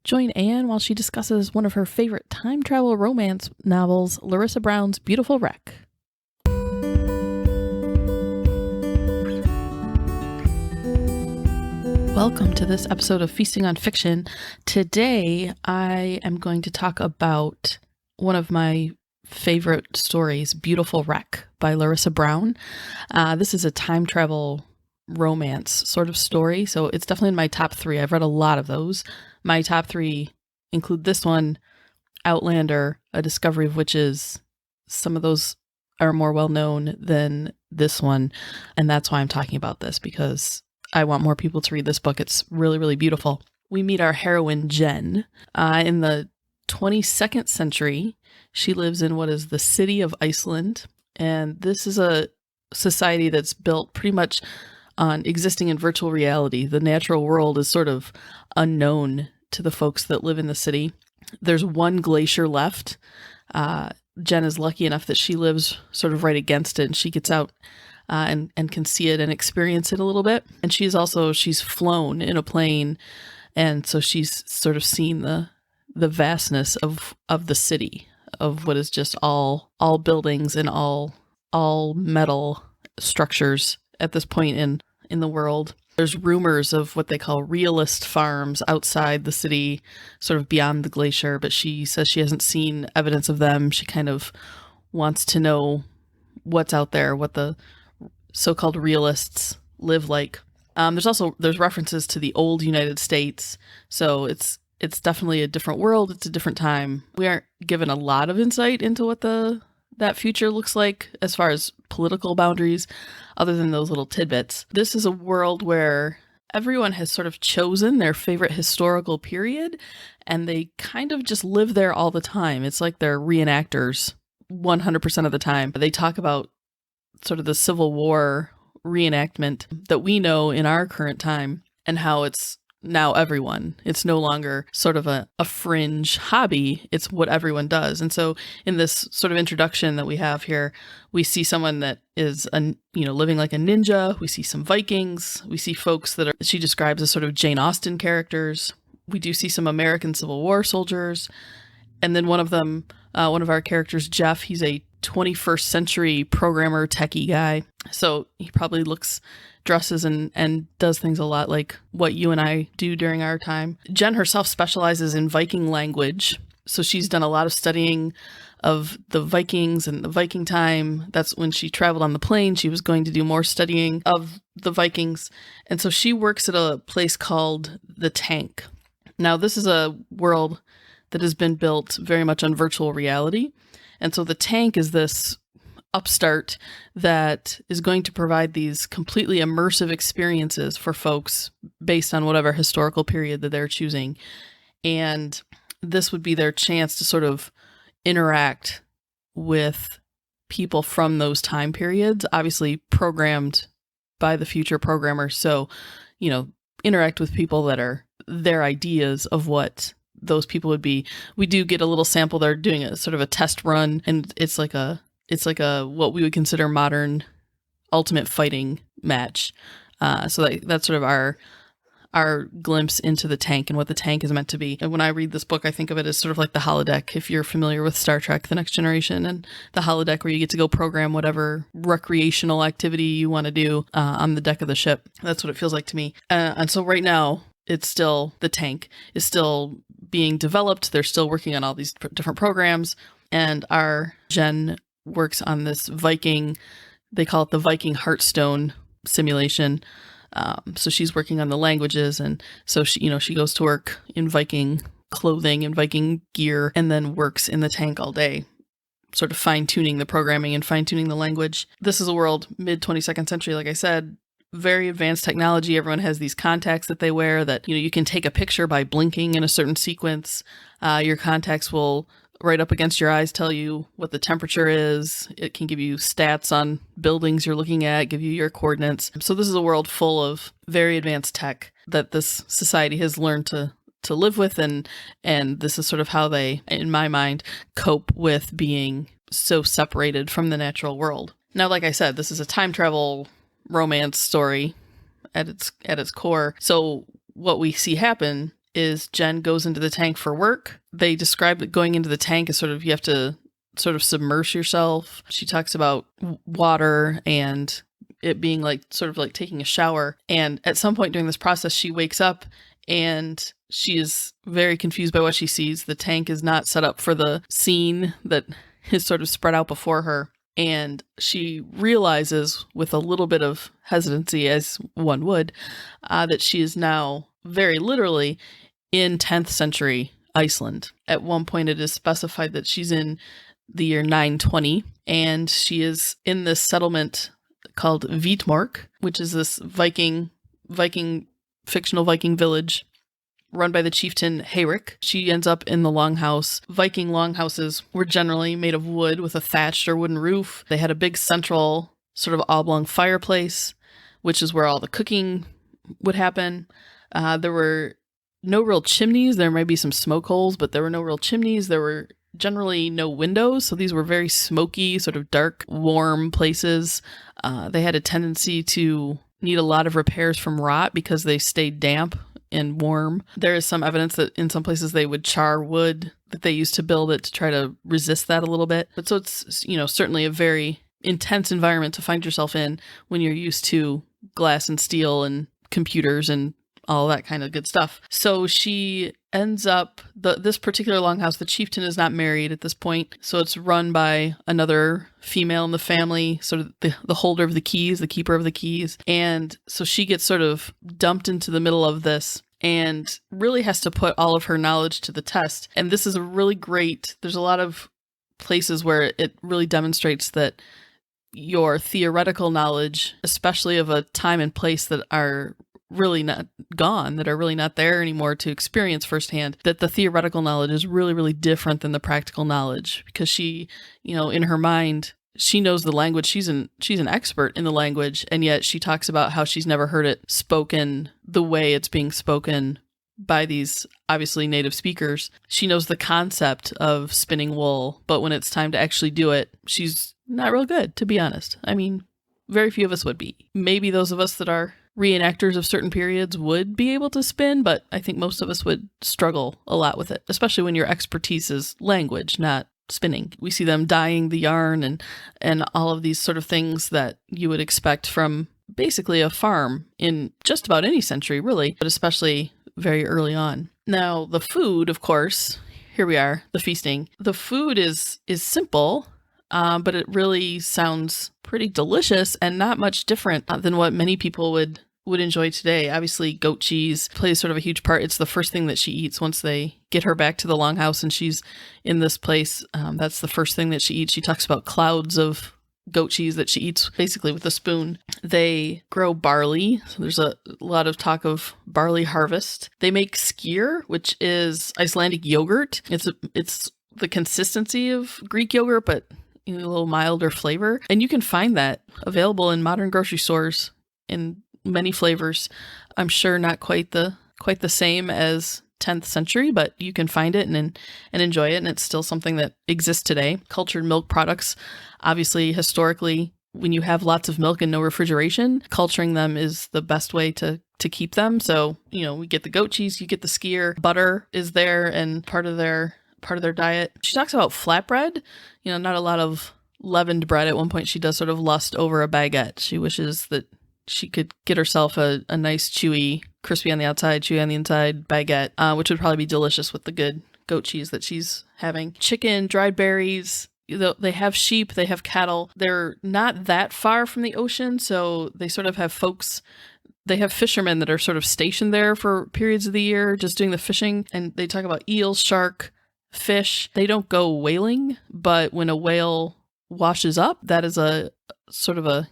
Join Anne while she discusses one of her favorite time travel romance novels, Larissa Brown's Beautiful Wreck. Welcome to this episode of Feasting on Fiction. Today, I am going to talk about one of my favorite stories, Beautiful Wreck by Larissa Brown. This is a time travel romance sort of story, so it's definitely in my top 3. I've read a lot of those. My top 3 include this one, Outlander, A Discovery of Witches. Some of those are more well known than this one, and that's why I'm talking about this, because I want more people to read this book. It's really, really beautiful. We meet our heroine, Jen. In the 22nd century, she lives in what is the city of Iceland. And this is a society that's built pretty much on existing in virtual reality. The natural world is sort of unknown to the folks that live in the city. There's one glacier left. Jen is lucky enough that she lives sort of right against it, and she gets out and can see it and experience it a little bit. And she's flown in a plane, and so she's sort of seen the vastness of the city, of what is just all buildings and all metal structures at this point in the world. There's rumors of what they call realist farms outside the city, sort of beyond the glacier, but she says she hasn't seen evidence of them. She kind of wants to know what's out there, what the so-called realists live like. There's references to the old United States, so it's definitely a different world. It's a different time. We aren't given a lot of insight into what that future looks like as far as political boundaries, other than those little tidbits. This is a world where everyone has sort of chosen their favorite historical period, and they kind of just live there all the time. It's like they're reenactors 100% of the time. They talk about sort of the Civil War reenactment that we know in our current time, and how it's now everyone. It's no longer sort of a fringe hobby. It's what everyone does. And so in this sort of introduction that we have here, we see someone that is living like a ninja. We see some Vikings. We see folks that she describes as sort of Jane Austen characters. We do see some American Civil War soldiers. And then one of our characters, Jeff, he's a 21st century programmer techie guy. So he probably dresses and does things a lot like what you and I do during our time. Jen herself specializes in Viking language. So she's done a lot of studying of the Vikings and the Viking time. That's when she traveled on the plane. She was going to do more studying of the Vikings. And so she works at a place called the Tank. Now, this is a world that has been built very much on virtual reality. And so the Tank is this upstart that is going to provide these completely immersive experiences for folks based on whatever historical period that they're choosing. And this would be their chance to sort of interact with people from those time periods, obviously programmed by the future programmer. So, interact with people that are their ideas of what those people would be. We do get a little sample. They're doing a sort of a test run, and it's like a what we would consider modern ultimate fighting match. So that's sort of our glimpse into the Tank and what the Tank is meant to be. And when I read this book, I think of it as sort of like the holodeck. If you're familiar with Star Trek: The Next Generation, and the holodeck where you get to go program whatever recreational activity you want to do on the deck of the ship. That's what it feels like to me. And so right now, it's still, the Tank is still being developed. They're still working on all these different programs. And our Jen works on this Viking, they call it the Viking Hearthstone simulation. So she's working on the languages. And so she goes to work in Viking clothing and Viking gear, and then works in the Tank all day, sort of fine-tuning the programming and fine-tuning the language. This is a world mid-22nd century, like I said, very advanced technology. Everyone has these contacts that they wear that, you can take a picture by blinking in a certain sequence. Your contacts will, right up against your eyes, tell you what the temperature is. It can give you stats on buildings you're looking at, give you your coordinates. So this is a world full of very advanced tech that this society has learned to live with. And this is sort of how they, in my mind, cope with being so separated from the natural world. Now, like I said, this is a time travel romance story at its core. So what we see happen is Jen goes into the tank for work. They describe that going into the tank is sort of, you have to sort of submerge yourself. She talks about water and it being like sort of like taking a shower. And at some point during this process, she wakes up and she is very confused by what she sees. The tank is not set up for the scene that is sort of spread out before her. And she realizes with a little bit of hesitancy, as one would, that she is now very literally in 10th century Iceland. At one point, it is specified that she's in the year 920, and she is in this settlement called Hvitmark, which is this fictional Viking village run by the chieftain Heirik. She ends up in the longhouse. Viking longhouses were generally made of wood with a thatched or wooden roof. They had a big central sort of oblong fireplace, which is where all the cooking would happen. There were no real chimneys. There might be some smoke holes, but there were no real chimneys. There were generally no windows, so these were very smoky, sort of dark, warm places. They had a tendency to need a lot of repairs from rot because they stayed damp and warm. There is some evidence that in some places they would char wood that they used to build it to try to resist that a little bit. But so it's, certainly a very intense environment to find yourself in when you're used to glass and steel and computers and all that kind of good stuff. So she ends up, this particular longhouse, the chieftain is not married at this point, so it's run by another female in the family, sort of the holder of the keys, the keeper of the keys. And so she gets sort of dumped into the middle of this and really has to put all of her knowledge to the test. And this is there's a lot of places where it really demonstrates that your theoretical knowledge, especially of a time and place that are really not gone, that are really not there anymore to experience firsthand, that the theoretical knowledge is really, really different than the practical knowledge, because she, in her mind, she knows the language. She's an expert in the language, and yet she talks about how she's never heard it spoken the way it's being spoken by these obviously native speakers. She knows the concept of spinning wool, but when it's time to actually do it, she's not real good, to be honest. I mean, very few of us would be. Maybe those of us that are reenactors of certain periods would be able to spin, but I think most of us would struggle a lot with it, especially when your expertise is language, not spinning. We see them dyeing the yarn and all of these sort of things that you would expect from basically a farm in just about any century, really, but especially very early on. Now, the food, of course, here we are, the feasting. The food is simple, but it really sounds pretty delicious and not much different than what many people would enjoy today. Obviously, goat cheese plays sort of a huge part. It's the first thing that she eats once they get her back to the longhouse and she's in this place. That's the first thing that she eats. She talks about clouds of goat cheese that she eats basically with a spoon. They grow barley. So there's a lot of talk of barley harvest. They make skyr, which is Icelandic yogurt. It's the consistency of Greek yogurt, but a little milder flavor. And you can find that available in modern grocery stores in many flavors. I'm sure not quite the same as 10th century, but you can find it and enjoy it, and it's still something that exists today. Cultured milk products, obviously, historically, when you have lots of milk and no refrigeration, culturing them is the best way to keep them. So, we get the goat cheese, you get the skyr, butter is there and part of their diet. She talks about flatbread, not a lot of leavened bread. At one point, she does sort of lust over a baguette. She wishes that she could get herself a nice chewy, crispy on the outside, chewy on the inside baguette, which would probably be delicious with the good goat cheese that she's having. Chicken, dried berries. They have sheep, they have cattle. They're not that far from the ocean, so they sort of have they have fishermen that are sort of stationed there for periods of the year, just doing the fishing. And they talk about eels, shark, fish. They don't go whaling, but when a whale washes up, that is a sort of a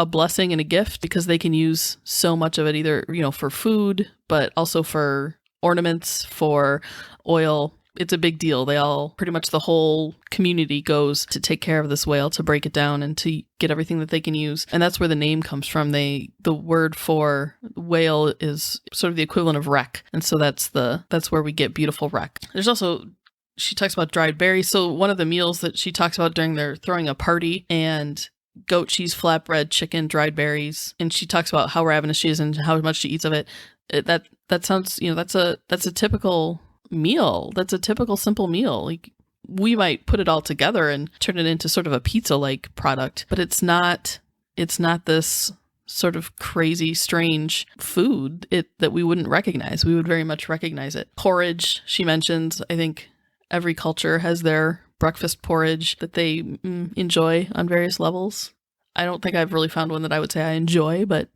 blessing and a gift, because they can use so much of it, either, for food, but also for ornaments, for oil. It's a big deal. Pretty much the whole community goes to take care of this whale, to break it down and to get everything that they can use. And that's where the name comes from. The word for whale is sort of the equivalent of wreck. And so that's where we get beautiful wreck. There's also, she talks about dried berries. So one of the meals that she talks about during their throwing a party, and goat cheese, flatbread, chicken, dried berries. And she talks about how ravenous she is and how much she eats of it. That sounds, that's a typical meal. That's a typical simple meal. Like, we might put it all together and turn it into sort of a pizza-like product, but it's not this sort of crazy, strange food that we wouldn't recognize. We would very much recognize it. Porridge, she mentions. I think every culture has their breakfast porridge that they enjoy on various levels. I don't think I've really found one that I would say I enjoy, but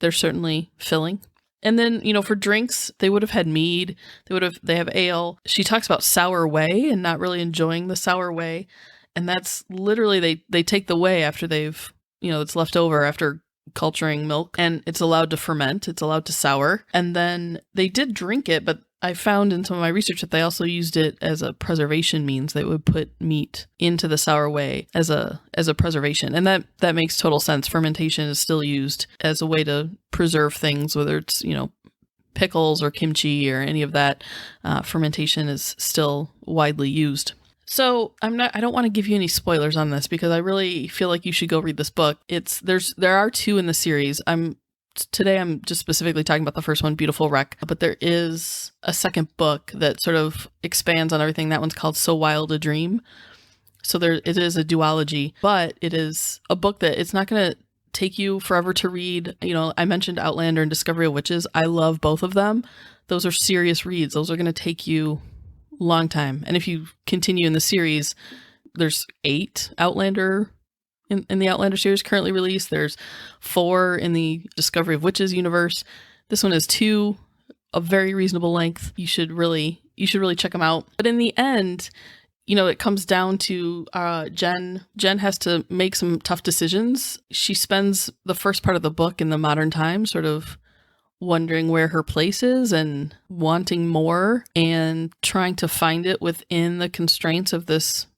they're certainly filling. And then, for drinks, they would have had mead. They have ale. She talks about sour whey and not really enjoying the sour whey. And that's literally, they take the whey after they've, it's left over after culturing milk, and it's allowed to ferment. It's allowed to sour. And then they did drink it, but I found in some of my research that they also used it as a preservation means. They would put meat into the sour whey as a preservation. And that makes total sense. Fermentation is still used as a way to preserve things, whether it's, pickles or kimchi or any of that. Fermentation is still widely used. So I don't want to give you any spoilers on this because I really feel like you should go read this book. There are 2 in the series. Today I'm just specifically talking about the first one, Beautiful Wreck, but there is a second book that sort of expands on everything. That one's called So Wild a Dream. So it is a duology, but it is a book that it's not going to take you forever to read. I mentioned Outlander and Discovery of Witches. I love both of them. Those are serious reads. Those are going to take you a long time. And if you continue in the series, there's 8 Outlander in the Outlander series currently released. There's 4 in the Discovery of Witches universe. This one is 2, a very reasonable length. You should really check them out. But in the end, it comes down to Jen. Jen has to make some tough decisions. She spends the first part of the book in the modern time sort of wondering where her place is and wanting more and trying to find it within the constraints of this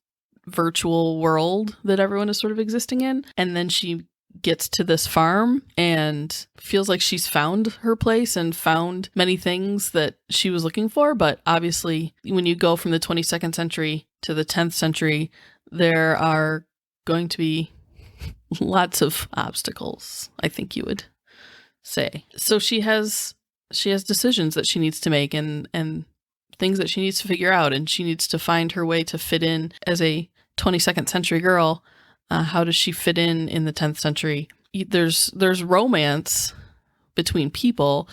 virtual world that everyone is sort of existing in. And then she gets to this farm and feels like she's found her place and found many things that she was looking for. But obviously, when you go from the 22nd century to the 10th century, there are going to be lots of obstacles, I think you would say. So she has decisions that she needs to make and things that she needs to figure out, and she needs to find her way to fit in as a 22nd century girl. How does she fit in the 10th century? There's romance between people,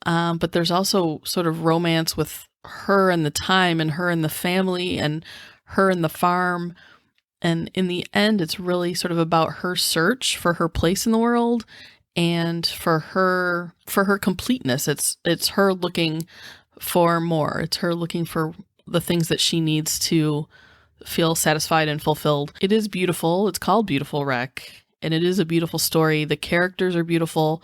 but there's also sort of romance with her and the time and her and the family and her and the farm. And in the end, it's really sort of about her search for her place in the world and for her completeness. It's her looking for more. It's her looking for the things that she needs to feel satisfied and fulfilled. It is beautiful. It's called Beautiful Wreck, and it is a beautiful story. The characters are beautiful.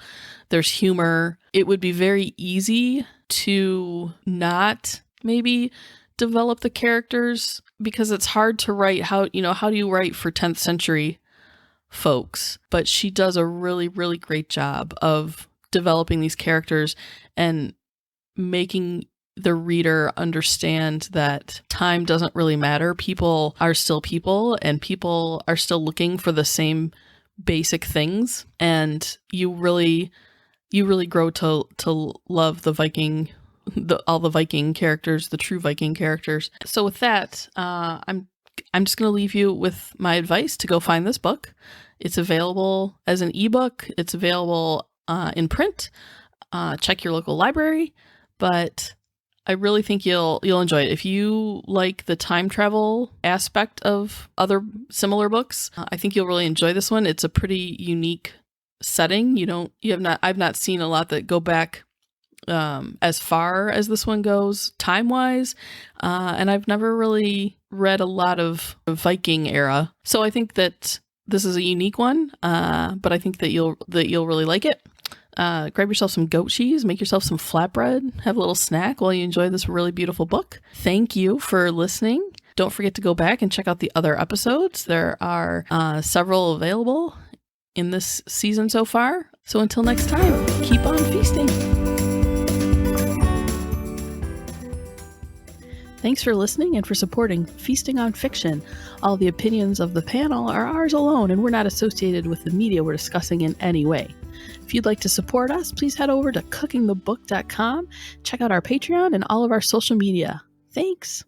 There's humor. It would be very easy to not maybe develop the characters because it's hard to write. How do you write for 10th century folks? But she does a really, really great job of developing these characters and making the reader understand that time doesn't really matter. People are still people, and people are still looking for the same basic things. And you really grow to love the Viking, all the Viking characters, the true Viking characters. So with that, I'm just going to leave you with my advice to go find this book. It's available as an ebook. It's available in print. Check your local library, but I really think you'll enjoy it. If you like the time travel aspect of other similar books, I think you'll really enjoy this one. It's a pretty unique setting. I've not seen a lot that go back as far as this one goes time-wise, and I've never really read a lot of Viking era. So I think that this is a unique one, but I think that you'll really like it. Grab yourself some goat cheese, make yourself some flatbread, have a little snack while you enjoy this really beautiful book. Thank you for listening. Don't forget to go back and check out the other episodes. There are several available in this season so far. So until next time, keep on feasting. Thanks for listening and for supporting Feasting on Fiction. All the opinions of the panel are ours alone, and we're not associated with the media we're discussing in any way. If you'd like to support us, please head over to cookingthebook.com, check out our Patreon and all of our social media. Thanks.